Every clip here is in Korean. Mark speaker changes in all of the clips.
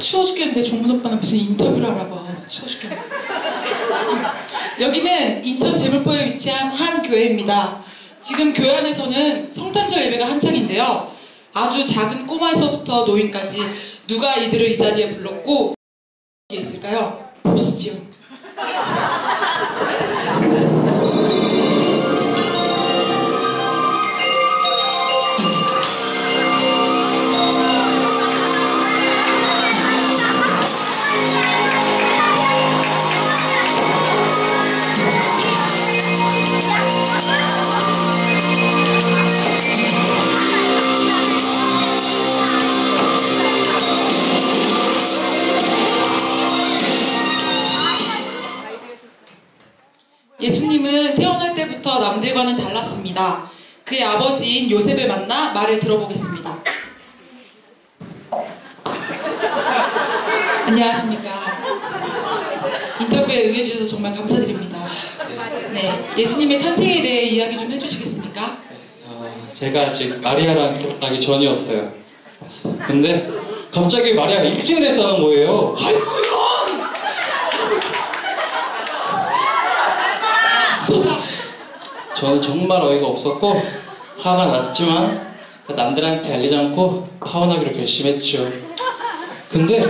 Speaker 1: 추워 죽겠는데 종문 오빠는 무슨 인터뷰를 하라고. 추워 죽겠네. 여기는 인천 제물포에 위치한 한 교회입니다. 지금 교회 안에서는 성탄절 예배가 한창인데요. 아주 작은 꼬마에서부터 노인까지 누가 이들을 이 자리에 불렀고 있을까요? 보시지요. 예수님은 태어날 때부터 남들과는 달랐습니다. 그의 아버지인 요셉을 만나 말을 들어보겠습니다. 안녕하십니까. 인터뷰에 응해주셔서 정말 감사드립니다. 네, 예수님의 탄생에 대해 이야기 좀 해주시겠습니까?
Speaker 2: 제가 아직 마리아랑 결혼하기 전이었어요. 근데 갑자기 마리아가 입증을 했다는 거예요.
Speaker 1: 아이고요!
Speaker 2: 저는 정말 어이가 없었고 화가 났지만 남들한테 알리지 않고 파혼하기로 결심했죠. 근데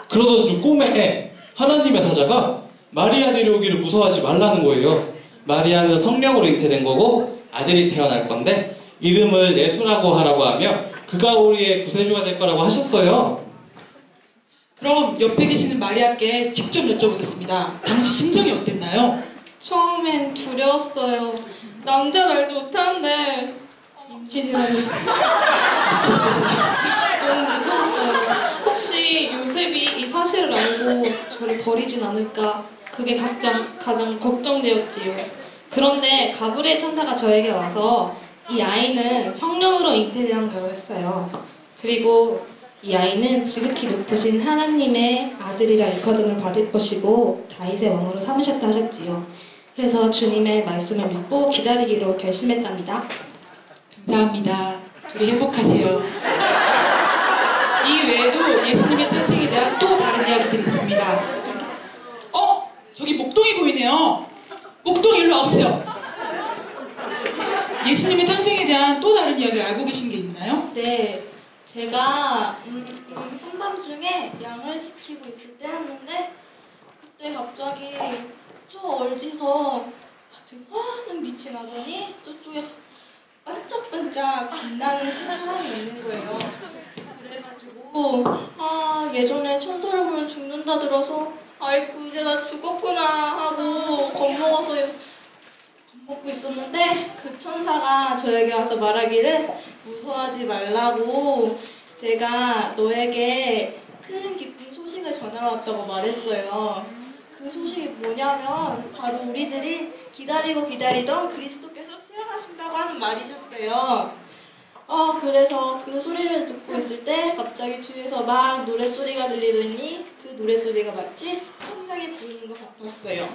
Speaker 2: 그러던 중 꿈에 하나님의 사자가 마리아 데려오기를 무서워하지 말라는 거예요. 마리아는 성령으로 잉태된 거고 아들이 태어날 건데 이름을 예수라고 하라고 하며 그가 우리의 구세주가 될 거라고 하셨어요.
Speaker 1: 그럼 옆에 계시는 마리아께 직접 여쭤보겠습니다. 당시 심정이 어땠나요?
Speaker 3: 처음엔 두려웠어요. 남자는 알지 못하는데 임신이라니 너무 무서웠어요. 혹시 요셉이 이 사실을 알고 저를 버리진 않을까, 그게 가장 걱정되었지요. 그런데 가브리엘 천사가 저에게 와서 이 아이는 성령으로 잉태되었다고 했어요. 그리고 이 아이는 지극히 높으신 하나님의 아들이라 일컬음을 받을 것이고 다윗의 왕으로 삼으셨다 하셨지요. 그래서 주님의 말씀을 믿고 기다리기로 결심했답니다.
Speaker 1: 감사합니다. 둘이 행복하세요. 이 외에도 예수님의 탄생에 대한 또 다른 이야기들이 있습니다. 저기 목동이 보이네요. 목동 일로 와보세요. 예수님의 탄생에 대한 또 다른 이야기를 알고 계신 게 있나요?
Speaker 4: 네, 제가 한밤중에 양을 지키고 있을 때였는데 그때 갑자기 저 얼지서 아주 환한 빛이 나더니 저쪽에 반짝반짝 빛나는 사람이 있는 거예요. 그래가지고 예전에 천사를 보면 죽는다 들어서 아이고 이제 나 죽었구나 하고 겁먹어서 겁먹고 있었는데 그 천사가 저에게 와서 말하기를 무서워하지 말라고, 제가 너에게 큰 기쁜 소식을 전하러 왔다고 말했어요. 그 소식이 뭐냐면 바로 우리들이 기다리고 기다리던 그리스도께서 태어나신다고 하는 말이셨어요. 그래서 그 소리를 듣고 있을 때 갑자기 주위에서 막 노랫소리가 들리더니 그 노랫소리가 마치 수천 명이 부르는 것 같았어요.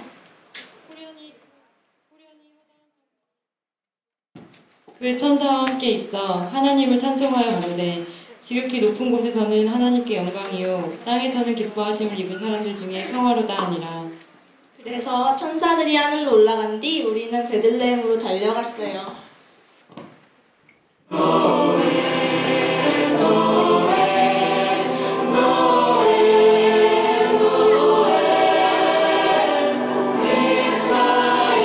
Speaker 5: 그 천사와 함께 있어 하나님을 찬송하여 가로되 지극히 높은 곳에서는 하나님께 영광이요 땅에서는 기뻐하심을 입은 사람들 중에 평화로다 하니라.
Speaker 4: 그래서 천사들이 하늘로 올라간 뒤 우리는 베들레헴으로 달려갔어요.
Speaker 6: Israel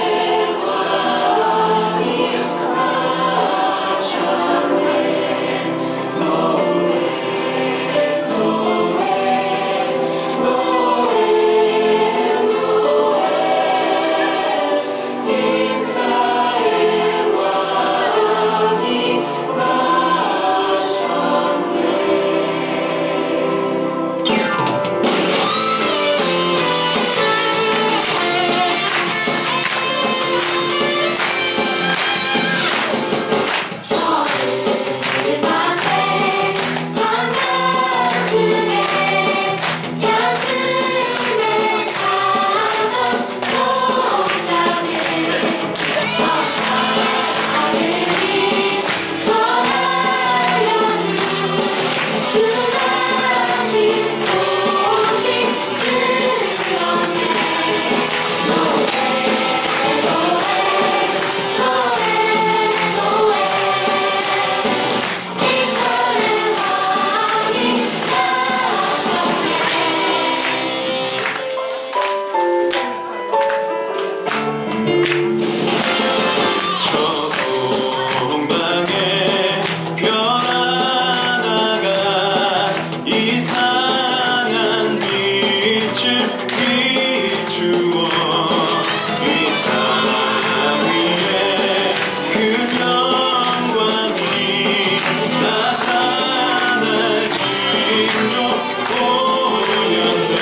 Speaker 6: 비추어 이 땅 위에 그 영광이 나타날 진정 보였네.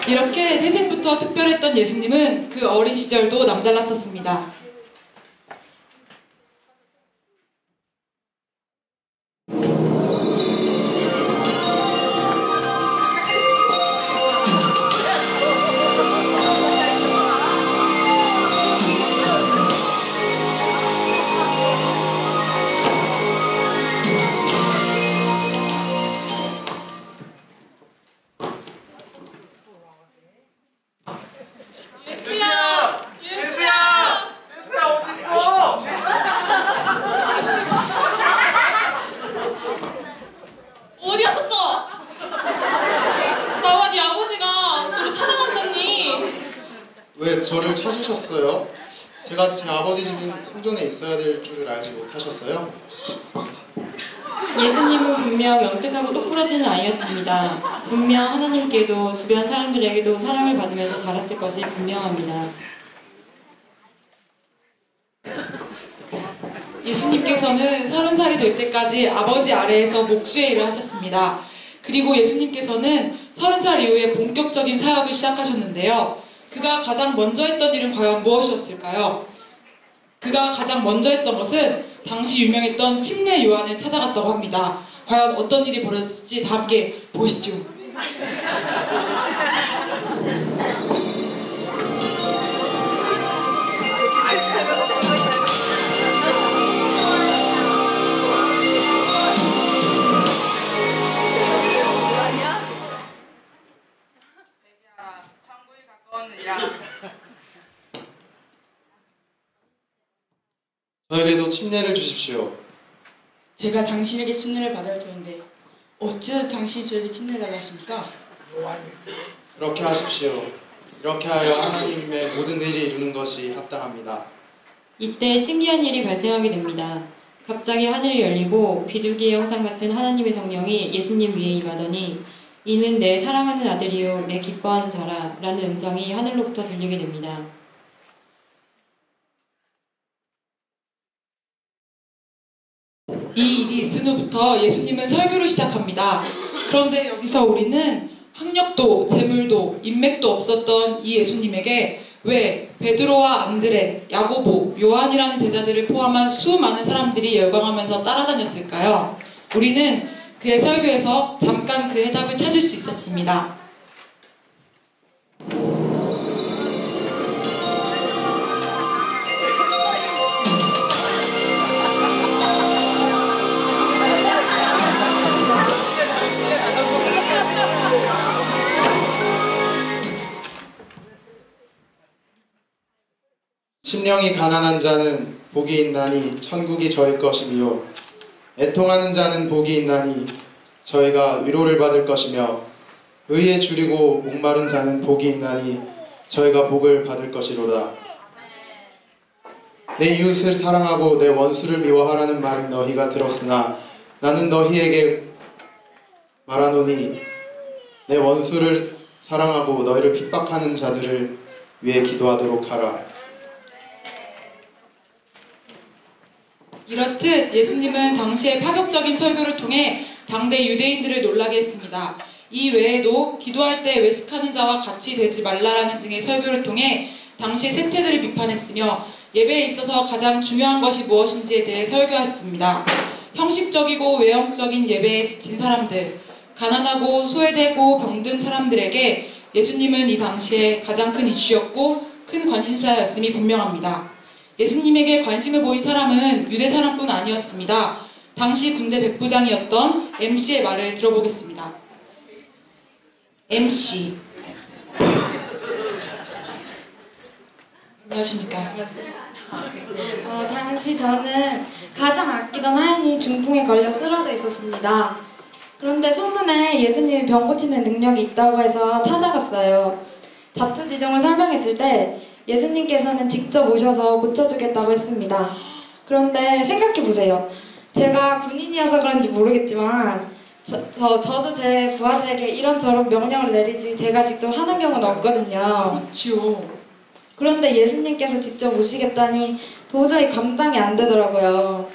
Speaker 1: 이렇게 태생부터 특별했던 예수님은 그 어린 시절도 남달랐었습니다.
Speaker 3: 어디 갔었어? 나와 네 아버지가 너를 찾아갔잖니.
Speaker 7: 왜 저를 찾으셨어요? 제가 제 아버지 집인 성전에 있어야 될 줄을 알지 못하셨어요?
Speaker 5: 예수님은 분명 영특하고 똑부러지는 아이였습니다. 분명 하나님께도 주변 사람들에게도 사랑을 받으면서 자랐을 것이 분명합니다.
Speaker 1: 예수님께서는 30살이 될 때까지 아버지 아래에서 목수의 일을 하셨습니다. 그리고 예수님께서는 30살 이후에 본격적인 사역을 시작하셨는데요. 그가 가장 먼저 했던 일은 과연 무엇이었을까요? 그가 가장 먼저 했던 것은 당시 유명했던 침례 요한을 찾아갔다고 합니다. 과연 어떤 일이 벌어졌을지 다 함께 보시죠.
Speaker 7: 저에게도 침례를 주십시오.
Speaker 8: 제가 당신에게 침례를 받아야 되는데 어찌 당신이 저에게 침례를 달라십니까?
Speaker 7: 그렇게 하십시오. 이렇게 하여 하나님의 모든 일이 이루는 것이 합당합니다.
Speaker 5: 이때 신기한 일이 발생하게 됩니다. 갑자기 하늘이 열리고 비둘기의 형상 같은 하나님의 성령이 예수님 위에 임하더니 이는 내 사랑하는 아들이요 내 기뻐하는 자라 라는 음성이 하늘로부터 들리게 됩니다.
Speaker 1: 이 일이 있은 후부터 예수님은 설교를 시작합니다. 그런데 여기서 우리는 학력도 재물도 인맥도 없었던 이 예수님에게 왜 베드로와 안드레, 야고보, 요한이라는 제자들을 포함한 수많은 사람들이 열광하면서 따라다녔을까요? 우리는 그의 설교에서 잠깐 그 해답을 찾을 수 있었습니다.
Speaker 7: 심령이 가난한 자는 복이 있나니 천국이 저희 것이며 애통하는 자는 복이 있나니 저희가 위로를 받을 것이며 의에 줄이고 목마른 자는 복이 있나니 저희가 복을 받을 것이로다. 내 이웃을 사랑하고 내 원수를 미워하라는 말은 너희가 들었으나 나는 너희에게 말하노니 내 원수를 사랑하고 너희를 핍박하는 자들을 위해 기도하도록 하라.
Speaker 1: 이렇듯 예수님은 당시의 파격적인 설교를 통해 당대 유대인들을 놀라게 했습니다. 이 외에도 기도할 때 외식하는 자와 같이 되지 말라라는 등의 설교를 통해 당시의 세태들을 비판했으며 예배에 있어서 가장 중요한 것이 무엇인지에 대해 설교했습니다. 형식적이고 외형적인 예배에 지친 사람들, 가난하고 소외되고 병든 사람들에게 예수님은 이 당시에 가장 큰 이슈였고 큰 관심사였음이 분명합니다. 예수님에게 관심을 보인 사람은 유대 사람뿐 아니었습니다. 당시 군대 백부장이었던 MC의 말을 들어보겠습니다. MC. 안녕하십니까?
Speaker 9: 당시 저는 가장 아끼던 하인이 중풍에 걸려 쓰러져 있었습니다. 그런데 소문에 예수님이 병 고치는 능력이 있다고 해서 찾아갔어요. 자초지종을 설명했을 때 예수님께서는 직접 오셔서 고쳐주겠다고 했습니다. 그런데 생각해보세요. 제가 군인이어서 그런지 모르겠지만 저도 제 부하들에게 이런저런 명령을 내리지 제가 직접 하는 경우는 없거든요.
Speaker 1: 그렇죠.
Speaker 9: 그런데 예수님께서 직접 오시겠다니 도저히 감당이 안 되더라고요.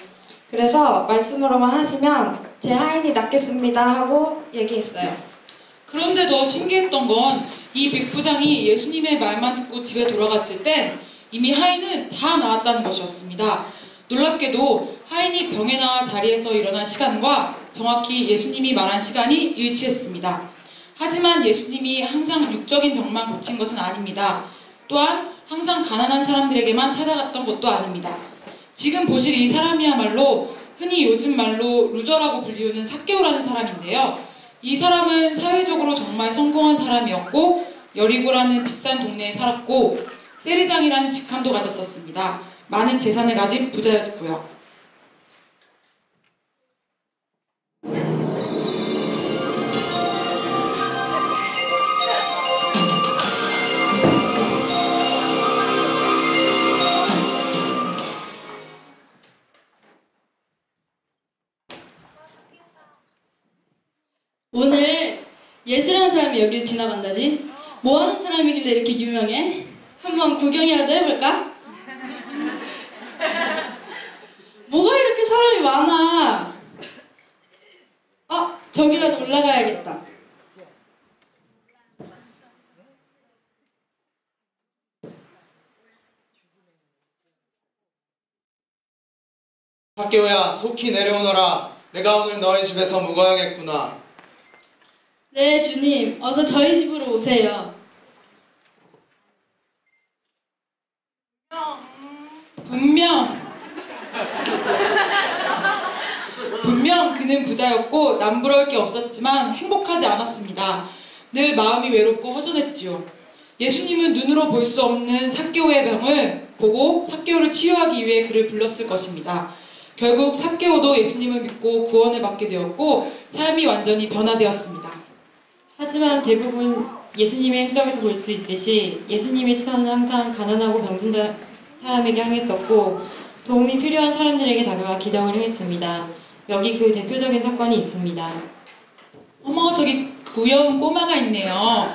Speaker 9: 그래서 말씀으로만 하시면 제 하인이 낫겠습니다 하고 얘기했어요.
Speaker 1: 그런데 더 신기했던 건 이 백부장이 예수님의 말만 듣고 집에 돌아갔을 땐 이미 하인은 다 나았다는 것이었습니다. 놀랍게도 하인이 병에 나와 자리에서 일어난 시간과 정확히 예수님이 말한 시간이 일치했습니다. 하지만 예수님이 항상 육적인 병만 고친 것은 아닙니다. 또한 항상 가난한 사람들에게만 찾아갔던 것도 아닙니다. 지금 보실 이 사람이야말로 흔히 요즘 말로 루저라고 불리우는 삭개오라는 사람인데요. 이 사람은 사회적으로 정말 성공한 사람이었고 여리고라는 비싼 동네에 살았고 세리장이라는 직함도 가졌었습니다. 많은 재산을 가진 부자였고요.
Speaker 10: 오늘 예수라는 사람이 여길 지나간다지? 뭐하는 사람이길래 이렇게 유명해? 한번 구경이라도 해볼까? 뭐가 이렇게 사람이 많아? 저기라도 올라가야겠다.
Speaker 7: 삭개오야, 속히 내려오너라. 내가 오늘 너희 집에서 묵어야겠구나.
Speaker 10: 네, 주님. 어서 저희 집으로 오세요.
Speaker 1: 분명 그는 부자였고 남부러울 게 없었지만 행복하지 않았습니다. 늘 마음이 외롭고 허전했지요. 예수님은 눈으로 볼 수 없는 삭개오의 병을 보고 삭개오를 치유하기 위해 그를 불렀을 것입니다. 결국 삭개오도 예수님을 믿고 구원을 받게 되었고 삶이 완전히 변화되었습니다.
Speaker 5: 하지만 대부분 예수님의 행적에서 볼 수 있듯이 예수님의 시선은 항상 가난하고 병든 사람에게 향했었고 도움이 필요한 사람들에게 다가가 기적을 행했습니다. 여기 그 대표적인 사건이 있습니다.
Speaker 1: 어머, 저기 귀여운 꼬마가 있네요.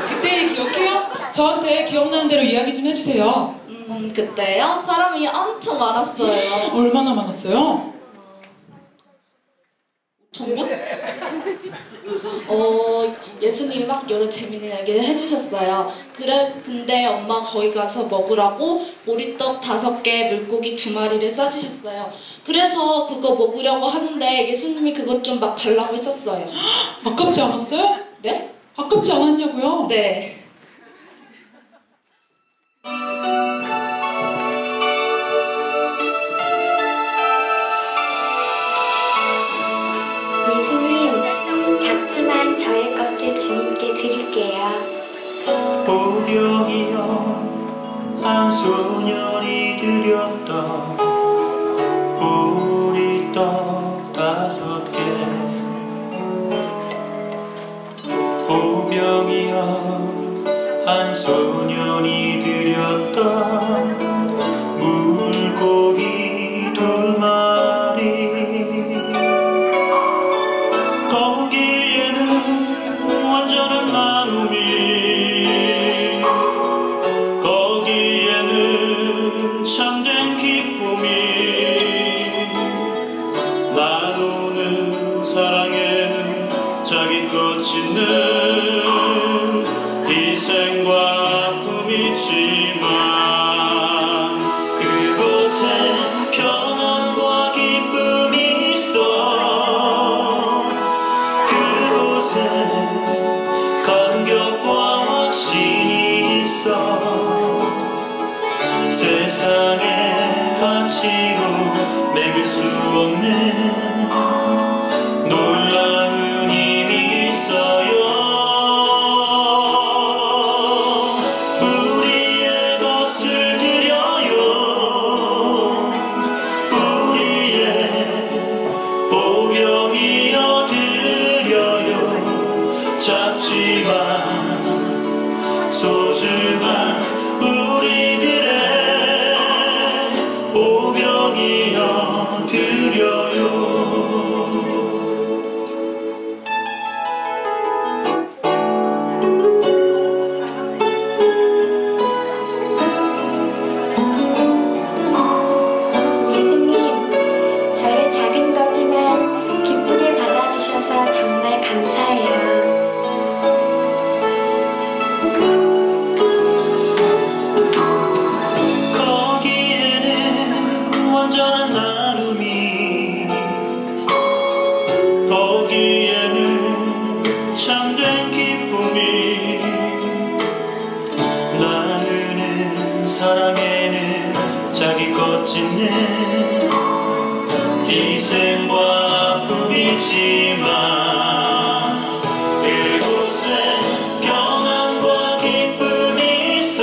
Speaker 1: 그때 기억해요? 저한테 기억나는 대로 이야기 좀 해주세요.
Speaker 4: 그때요? 사람이 엄청 많았어요.
Speaker 1: 얼마나 많았어요?
Speaker 4: 5,000명? 예수님이 막 여러 재밌는 얘기를 해주셨어요. 근데 엄마 거기 가서 먹으라고 보리떡 5개, 물고기 2마리를 싸주셨어요. 그래서 그거 먹으려고 하는데 예수님이 그것 좀 막 달라고 했었어요.
Speaker 1: 아깝지 않았어요?
Speaker 4: 네?
Speaker 1: 아깝지 않았냐고요?
Speaker 4: 네.
Speaker 11: 예수님, 작지만 저의 것을 주님께 드릴게요.
Speaker 6: 보병이여 한 소년이 드렸던 보리떡 5개 보병이여 한 소년이 드렸던 물고기 2마리 거기에는 완전한 나눔이 거기에는 참된 기쁨이 나누는 사랑에는 자기 것 짓는 희생과 아픔이 있지만 그곳엔 평안과 기쁨이 있어 그곳엔 감격과 확신이 있어 가치로 매길 수 없는 놀라운 힘이 있어요. 우리의 것을 드려요. 우리의 보병이여 드려요. 작지만 소중한 우리들의 보병이여 드려요.
Speaker 11: 예수님, 저의 작은 거지만 기쁘게 받아주셔서 정말 감사해요.
Speaker 6: 거기에는 완전한 나눔이, 거기에는 참된 기쁨이, 나누는 사랑에는 자기 것 짓는 희생과 아픔이지만 그곳에 평안과 기쁨이 있어.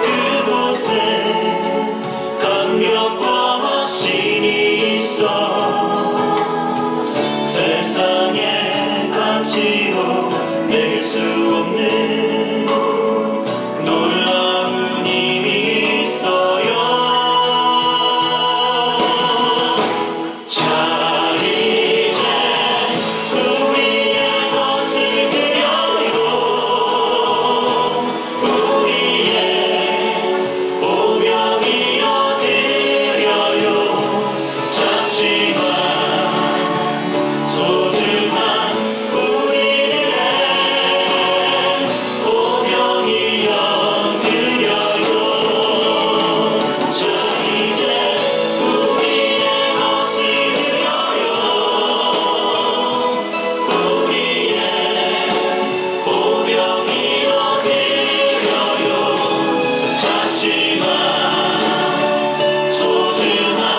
Speaker 6: 그곳에 감격과 확신이 있어. 세상의 가치로 매길 수 없는 놀라운 힘이 있어요. 자, 이제 우리의 것을 드려요. 우리의 보병이여 드려요. 작지만 소중한 우리들의 보병이여 드려요. 자, 이제 우리의 것을 드려요. 우리의 보병이여 드려요. 작지만 소중한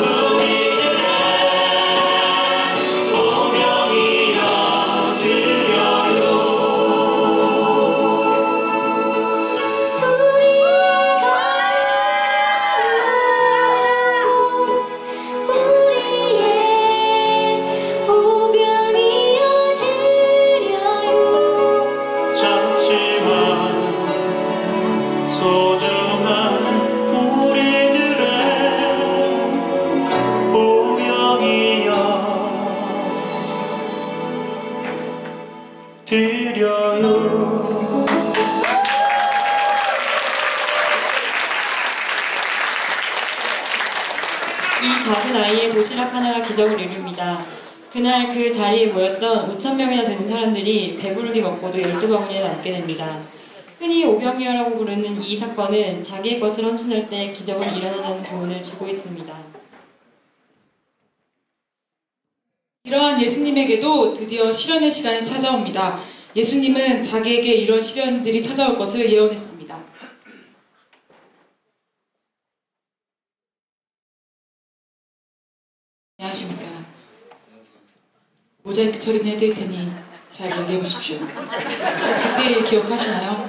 Speaker 6: 우리들의 보병이여 드려요.
Speaker 11: 우리의 보병이여 드려요.
Speaker 6: 작지만 소중한 우리들의 보병이여 드려요.
Speaker 5: 이 작은 아이의 도시락 하나가 기적을 이룹니다. 그날 그 자리에 모였던 5,000명이나 되는 사람들이 배부르게 먹고도 12바구니에 남게 됩니다. 흔히 오병이어라고 부르는 이 사건은 자기의 것을 헌신할 때 기적은 일어나는 교훈을 주고 있습니다.
Speaker 1: 이러한 예수님에게도 드디어 시련의 시간이 찾아옵니다. 예수님은 자기에게 이런 시련들이 찾아올 것을 예언했습니다. 안녕하십니까. 모자이크 처리는 해드릴 테니 잘 얘기해 보십시오. 그때 기억하시나요?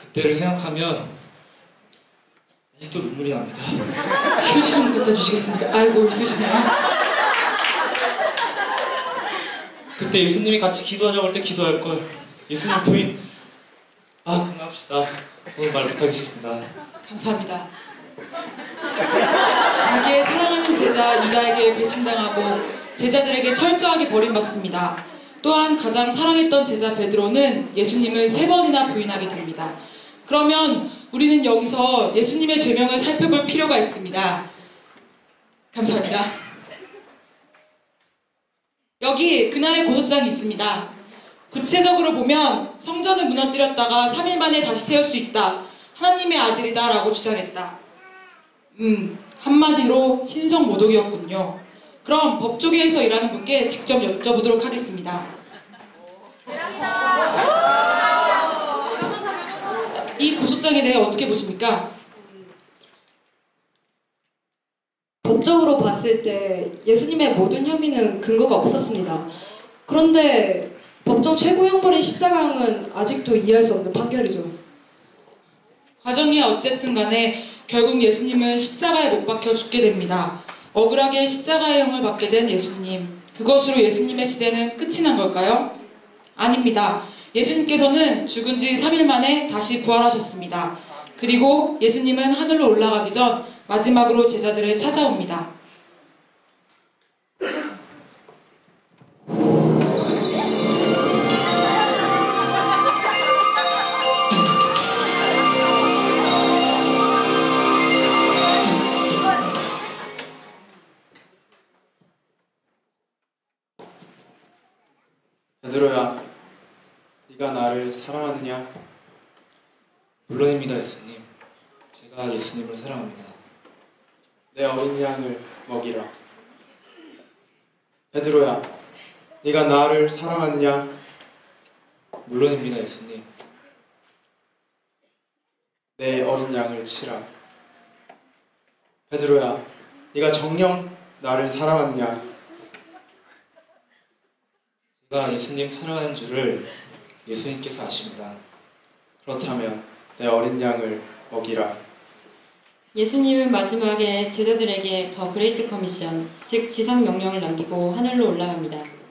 Speaker 12: 그때를 생각하면 아직도 눈물이 납니다.
Speaker 1: 휴지 좀 갖다 주시겠습니까? 아이고 있으시네요.
Speaker 12: 그때 예수님이 같이 기도하자고 할 때 기도할 걸. 예수님 부인. 그만합시다. 오늘 말 못하겠습니다.
Speaker 1: 감사합니다. 자기의 사랑하는 제자 유다에게 배신당하고 제자들에게 철저하게 버림받습니다. 또한 가장 사랑했던 제자 베드로는 예수님을 3번이나 부인하게 됩니다. 그러면 우리는 여기서 예수님의 죄명을 살펴볼 필요가 있습니다. 감사합니다. 여기 그날의 고소장이 있습니다. 구체적으로 보면 성전을 무너뜨렸다가 3일 만에 다시 세울 수 있다. 하나님의 아들이다 라고 주장했다. 한마디로 신성모독이었군요. 그럼 법조계에서 일하는 분께 직접 여쭤보도록 하겠습니다. 이 고소장에 대해 어떻게 보십니까?
Speaker 13: 봤을 때 예수님의 모든 혐의는 근거가 없었습니다. 그런데 법정 최고 형벌인 십자가형은 아직도 이해할 수 없는 판결이죠.
Speaker 1: 과정이 어쨌든 간에 결국 예수님은 십자가에 못 박혀 죽게 됩니다. 억울하게 십자가의 형을 받게 된 예수님. 그것으로 예수님의 시대는 끝이 난 걸까요? 아닙니다. 예수님께서는 죽은 지 3일 만에 다시 부활하셨습니다. 그리고 예수님은 하늘로 올라가기 전 마지막으로 제자들을 찾아옵니다.
Speaker 7: 베드로야, 네가 나를 사랑하느냐?
Speaker 12: 물론입니다, 예수님. 제가 예수님을 사랑합니다.
Speaker 7: 내 어린 양을 먹이라. 베드로야, 네가 나를 사랑하느냐?
Speaker 12: 물론입니다, 예수님.
Speaker 7: 내 어린 양을 치라. 베드로야, 네가 정녕 나를 사랑하느냐?
Speaker 12: 제가 예수님 사랑하는 줄을 예수님께서 아십니다.
Speaker 7: 그렇다면 내 어린 양을 먹이라.
Speaker 5: 예수님은 마지막에 제자들에게 더 그레이트 커미션, 즉 지상 명령을 남기고 하늘로 올라갑니다.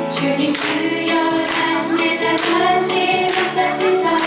Speaker 11: 주님 그 연한 제자 다시 만나시사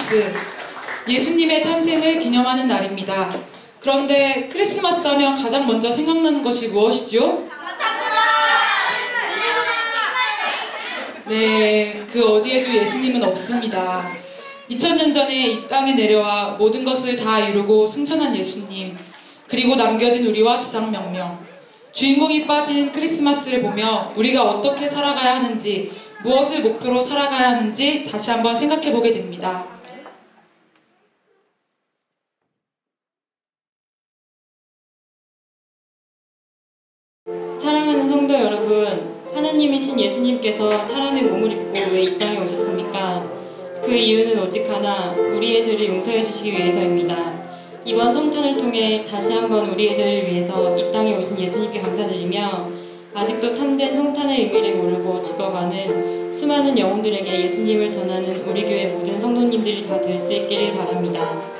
Speaker 1: 크리스마스, 예수님의 탄생을 기념하는 날입니다. 그런데 크리스마스 하면 가장 먼저 생각나는 것이 무엇이죠? 네, 그 어디에도 예수님은 없습니다. 2000년 전에 이 땅에 내려와 모든 것을 다 이루고 승천한 예수님, 그리고 남겨진 우리와 지상 명령. 주인공이 빠진 크리스마스를 보며 우리가 어떻게 살아가야 하는지, 무엇을 목표로 살아가야 하는지 다시 한번 생각해 보게 됩니다.
Speaker 5: 사랑하는 성도 여러분, 하나님이신 예수님께서 사랑의 몸을 입고 왜 이 땅에 오셨습니까? 그 이유는 오직 하나, 우리의 죄를 용서해 주시기 위해서입니다. 이번 성탄을 통해 다시 한번 우리의 죄를 위해서 이 땅에 오신 예수님께 감사드리며 아직도 참된 성탄의 의미를 모르고 죽어가는 수많은 영혼들에게 예수님을 전하는 우리 교회 모든 성도님들이 다 될 수 있기를 바랍니다.